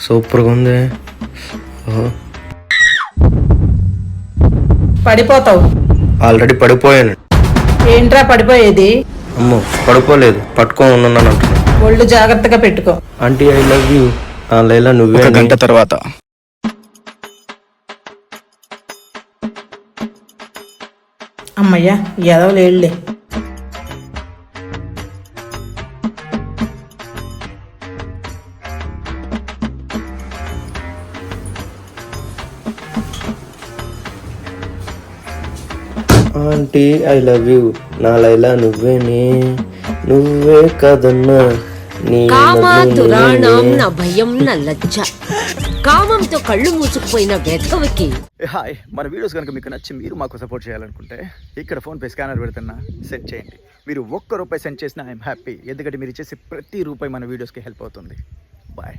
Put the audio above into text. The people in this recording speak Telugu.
సూపర్గా ఉంది. పడిపోతావు. ఆల్రెడీ పడిపోయాను. ఏంట్రా పడిపోయేది? అమ్మో పడిపోలేదు, పట్టుకొని ఉన్నాను అంటున్నా. ఒళ్ళు జాగ్రత్తగా పెట్టుకో. Aunty I love you. Laila నువ్వే. ఒక గంట తర్వాత అమ్మయ్యా ఎదవలేళ్ళే. Aunty I love you. నా లైలా నువ్వేనే, నువ్వే కదన్నా. కామాతురాణం నా భయం నా లజ్జ. కామంతో కళ్ళు మూసుకుపోయిన వెధవకి. హాయ్, మన వీడియోస్ కనుక మీకు నచ్చి మీరు మాకు సపోర్ట్ చేయాలనుకుంటే ఇక్కడ ఫోన్పే స్కానర్ పెడుతున్నా, సెండ్ చేయండి. మీరు ₹1 సెండ్ చేసినా ఐఎమ్ హ్యాపీ. ఎందుకంటే మీరు చేసే ప్రతి రూపాయి మన వీడియోస్కి హెల్ప్ అవుతుంది. బాయ్.